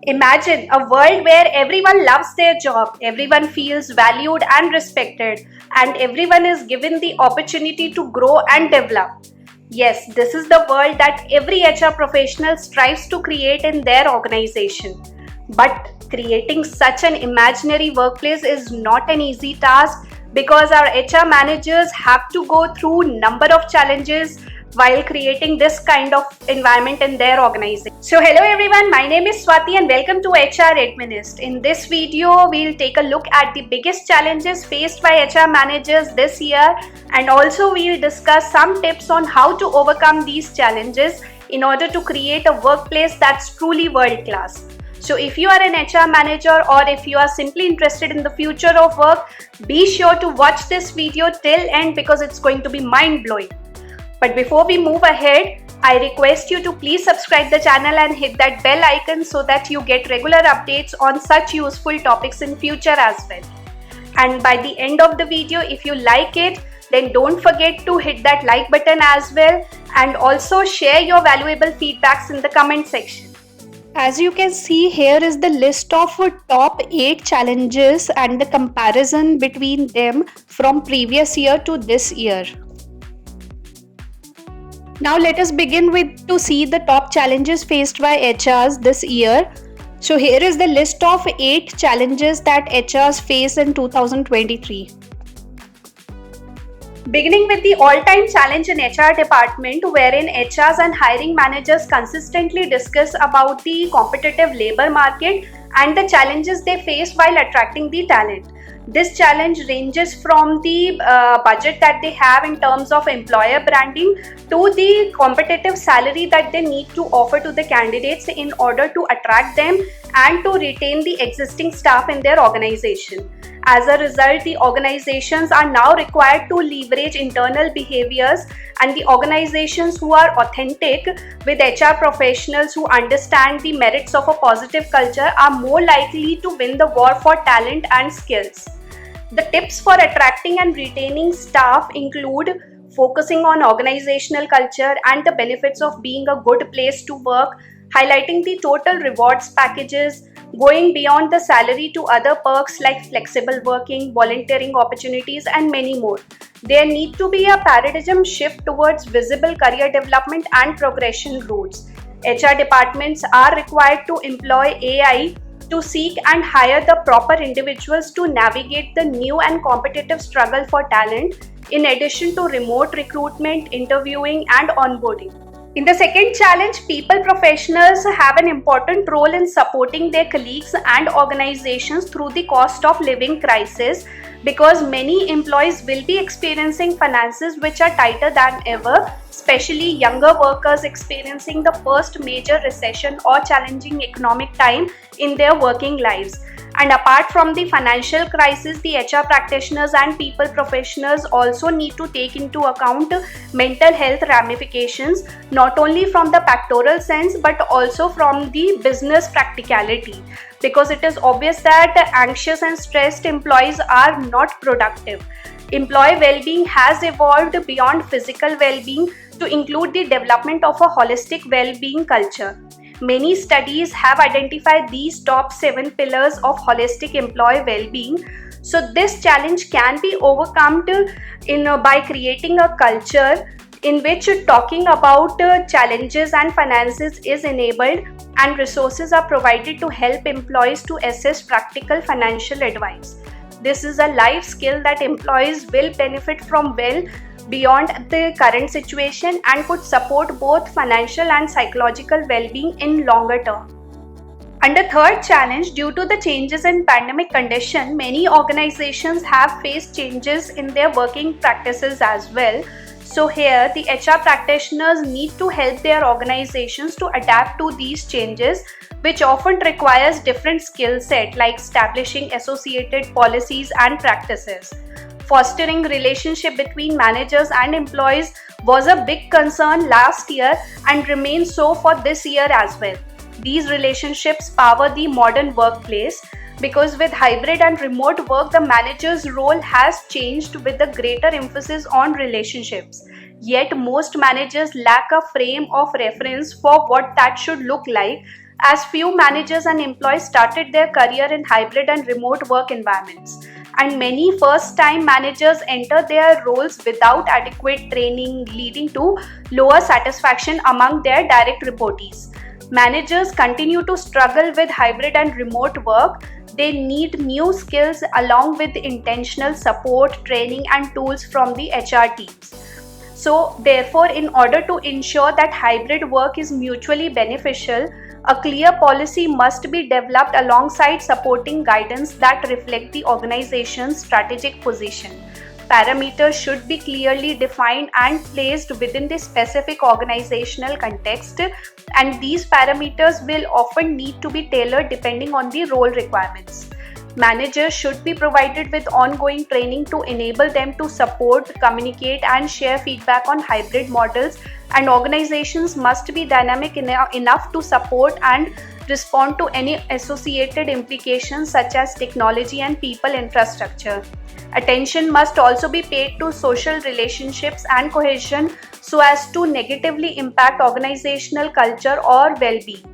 Imagine a world where everyone loves their job, everyone feels valued and respected, and everyone is given the opportunity to grow and develop. Yes, this is the world that every HR professional strives to create in their organization. But creating such an imaginary workplace is not an easy task because our HR managers have to go through number of challenges while creating this kind of environment in their organization. So hello everyone, my name is Swati and welcome to HR Administ. In this video, we'll take a look at the biggest challenges faced by HR managers this year, and also we'll discuss some tips on how to overcome these challenges in order to create a workplace that's truly world class. So if you are an HR manager or if you are simply interested in the future of work, be sure to watch this video till end because it's going to be mind-blowing. But before we move ahead, I request you to please subscribe the channel and hit that bell icon so that you get regular updates on such useful topics in future as well. And by the end of the video, if you like it, then don't forget to hit that like button as well, and also share your valuable feedbacks in the comment section. As you can see, here is the list of top 8 challenges and the comparison between them from previous year to this year. Now let us begin with to see the top challenges faced by HRs this year. So here is the list of 8 challenges that HRs face in 2023. Beginning with the all-time challenge in HR department, wherein HRs and hiring managers consistently discuss about the competitive labor market and the challenges they face while attracting the talent. This challenge ranges from the budget that they have in terms of employer branding to the competitive salary that they need to offer to the candidates in order to attract them and to retain the existing staff in their organization. As a result, the organizations are now required to leverage internal behaviors, and the organizations who are authentic with HR professionals who understand the merits of a positive culture are more likely to win the war for talent and skills. The tips for attracting and retaining staff include focusing on organizational culture and the benefits of being a good place to work, highlighting the total rewards packages, going beyond the salary to other perks like flexible working, volunteering opportunities, and many more. There need to be a paradigm shift towards visible career development and progression routes. HR departments are required to employ AI to seek and hire the proper individuals to navigate the new and competitive struggle for talent, in addition to remote recruitment, interviewing, and onboarding. In the second challenge, people professionals have an important role in supporting their colleagues and organizations through the cost of living crisis, because many employees will be experiencing finances which are tighter than ever, especially younger workers experiencing the first major recession or challenging economic time in their working lives. And apart from the financial crisis, the HR practitioners and people professionals also need to take into account mental health ramifications, not only from the pectoral sense but also from the business practicality, because it is obvious that anxious and stressed employees are not productive. Employee well-being has evolved beyond physical well-being to include the development of a holistic well-being culture. Many studies have identified these top 7 pillars of holistic employee well-being. So this challenge can be overcome by creating a culture in which talking about challenges and finances is enabled, and resources are provided to help employees to assess practical financial advice. This is a life skill that employees will benefit from well beyond the current situation and could support both financial and psychological well-being in longer term. Under third challenge, due to the changes in pandemic condition, many organizations have faced changes in their working practices as well. So here, the HR practitioners need to help their organizations to adapt to these changes, which often requires different skill set like establishing associated policies and practices. Fostering relationship between managers and employees was a big concern last year and remains so for this year as well. These relationships power the modern workplace, because with hybrid and remote work, the manager's role has changed with a greater emphasis on relationships. Yet most managers lack a frame of reference for what that should look like, as few managers and employees started their career in hybrid and remote work environments. And many first time managers enter their roles without adequate training, leading to lower satisfaction among their direct reportees. Managers continue to struggle with hybrid and remote work. They need new skills along with intentional support, training, and tools from the HR teams. So, therefore, in order to ensure that hybrid work is mutually beneficial, a clear policy must be developed alongside supporting guidance that reflect the organization's strategic position. Parameters should be clearly defined and placed within the specific organizational context, and these parameters will often need to be tailored depending on the role requirements. Managers should be provided with ongoing training to enable them to support, communicate, and share feedback on hybrid models, and organizations must be dynamic enough to support and respond to any associated implications such as technology and people infrastructure. Attention must also be paid to social relationships and cohesion so as to negatively impact organizational culture or well-being.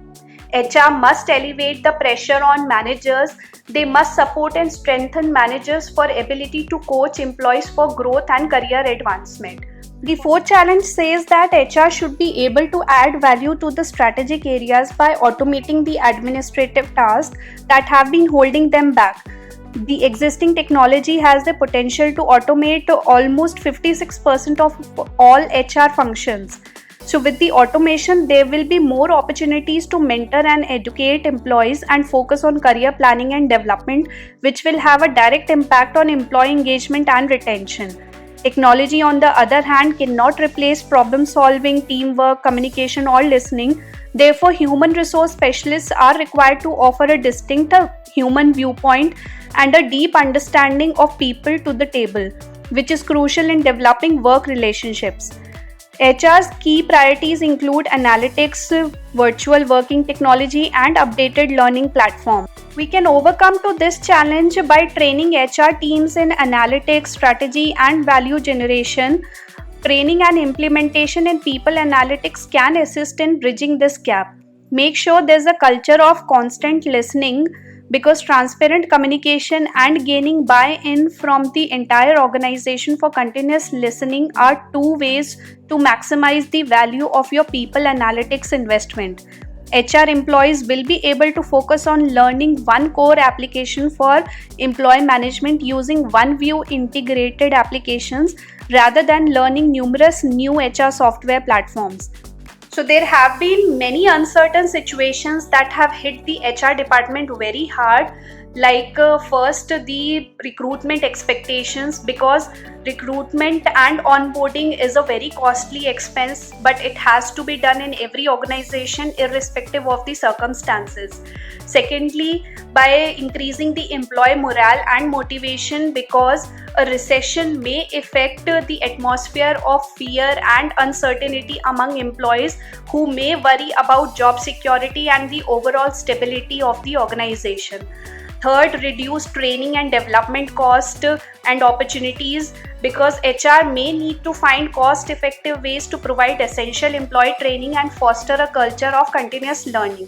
HR must elevate the pressure on managers. They must support and strengthen managers for ability to coach employees for growth and career advancement. The fourth challenge says that HR should be able to add value to the strategic areas by automating the administrative tasks that have been holding them back. The existing technology has the potential to automate almost 56% of all HR functions. So with the automation, there will be more opportunities to mentor and educate employees and focus on career planning and development, which will have a direct impact on employee engagement and retention. Technology, on the other hand, cannot replace problem solving, teamwork, communication, or listening. Therefore, human resource specialists are required to offer a distinct human viewpoint and a deep understanding of people to the table, which is crucial in developing work relationships. HR's key priorities include analytics, virtual working technology, and updated learning platform. We can overcome to this challenge by training HR teams in analytics, strategy, and value generation. Training and implementation in people analytics can assist in bridging this gap. Make sure there's a culture of constant listening, because transparent communication and gaining buy-in from the entire organization for continuous listening are two ways to maximize the value of your people analytics investment. HR employees will be able to focus on learning one core application for employee management using OneView integrated applications rather than learning numerous new HR software platforms. So there have been many uncertain situations that have hit the HR department very hard. Like first, the recruitment expectations, because recruitment and onboarding is a very costly expense, but it has to be done in every organization irrespective of the circumstances. Secondly, by increasing the employee morale and motivation, because a recession may affect the atmosphere of fear and uncertainty among employees who may worry about job security and the overall stability of the organization. Third, reduce training and development cost and opportunities, because HR may need to find cost-effective ways to provide essential employee training and foster a culture of continuous learning.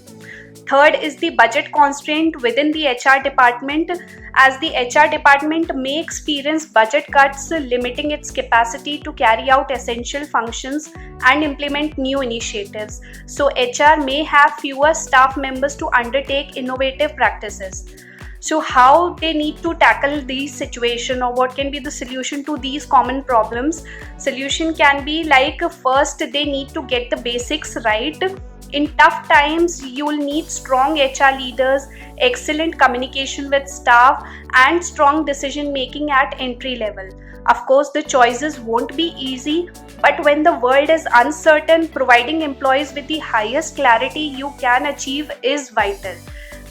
Third is the budget constraint within the HR department, as the HR department may experience budget cuts limiting its capacity to carry out essential functions and implement new initiatives. So HR may have fewer staff members to undertake innovative practices. So how they need to tackle these situation, or what can be the solution to these common problems? Solution can be like, first they need to get the basics right. In tough times, you'll need strong HR leaders, excellent communication with staff, and strong decision making at entry level. Of course, the choices won't be easy, but when the world is uncertain, providing employees with the highest clarity you can achieve is vital.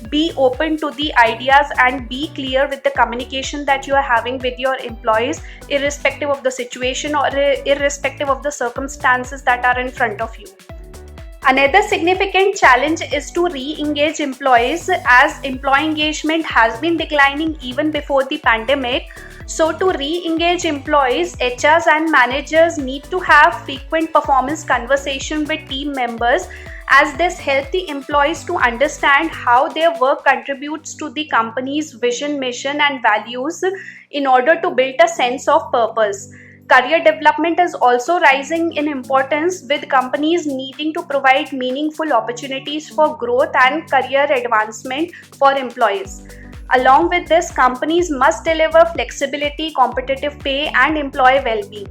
Be open to the ideas and be clear with the communication that you are having with your employees, irrespective of the situation or irrespective of the circumstances that are in front of you. Another significant challenge is to re-engage employees, as employee engagement has been declining even before the pandemic. So to re-engage employees, HRs and managers need to have frequent performance conversation with team members as this helps the employees to understand how their work contributes to the company's vision, mission, and values in order to build a sense of purpose. Career development is also rising in importance, with companies needing to provide meaningful opportunities for growth and career advancement for employees. Along with this, companies must deliver flexibility, competitive pay, and employee well-being.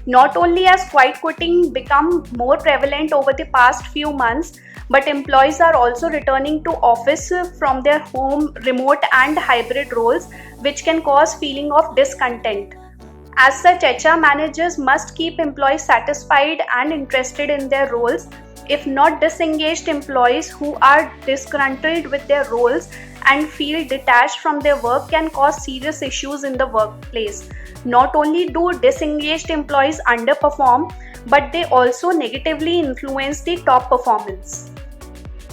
Not only has quiet quitting become more prevalent over the past few months, but employees are also returning to office from their home, remote, and hybrid roles, which can cause feeling of discontent. As such, HR managers must keep employees satisfied and interested in their roles. If not, disengaged employees who are disgruntled with their roles and feel detached from their work can cause serious issues in the workplace. Not only do disengaged employees underperform, but they also negatively influence the top performance.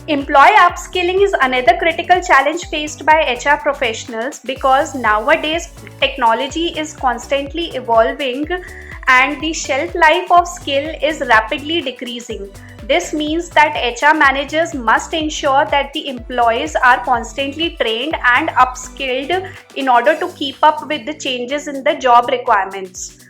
Employee upskilling is another critical challenge faced by HR professionals, because nowadays technology is constantly evolving and the shelf life of skill is rapidly decreasing. This means that HR managers must ensure that the employees are constantly trained and upskilled in order to keep up with the changes in the job requirements.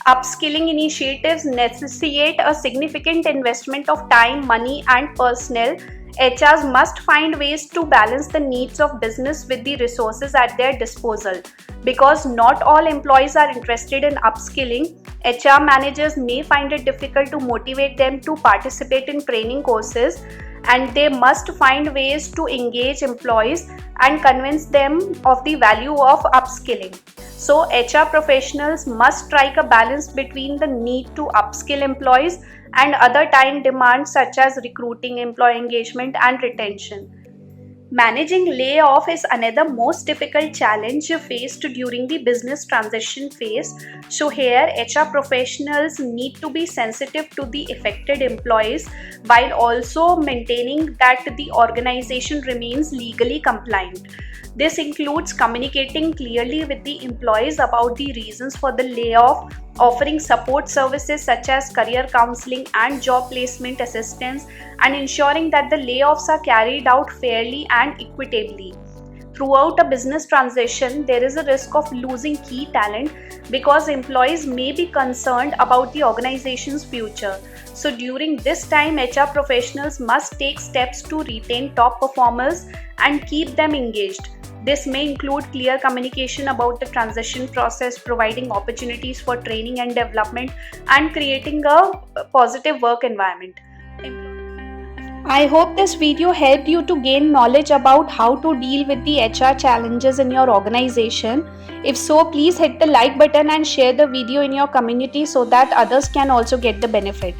Upskilling initiatives necessitate a significant investment of time, money, and personnel. HRs must find ways to balance the needs of business with the resources at their disposal. Because not all employees are interested in upskilling, HR managers may find it difficult to motivate them to participate in training courses, and they must find ways to engage employees and convince them of the value of upskilling. So, HR professionals must strike a balance between the need to upskill employees and other time demands such as recruiting, employee engagement, and retention. Managing layoff is another most difficult challenge faced during the business transition phase. So here, HR professionals need to be sensitive to the affected employees while also maintaining that the organization remains legally compliant. This includes communicating clearly with the employees about the reasons for the layoff, offering support services such as career counseling and job placement assistance, and ensuring that the layoffs are carried out fairly and equitably. Throughout a business transition, there is a risk of losing key talent because employees may be concerned about the organization's future. So during this time, HR professionals must take steps to retain top performers and keep them engaged. This may include clear communication about the transition process, providing opportunities for training and development, and creating a positive work environment. I hope this video helped you to gain knowledge about how to deal with the HR challenges in your organization. If so, please hit the like button and share the video in your community so that others can also get the benefit.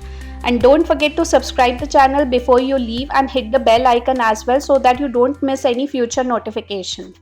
And don't forget to subscribe the channel before you leave and hit the bell icon as well so that you don't miss any future notification.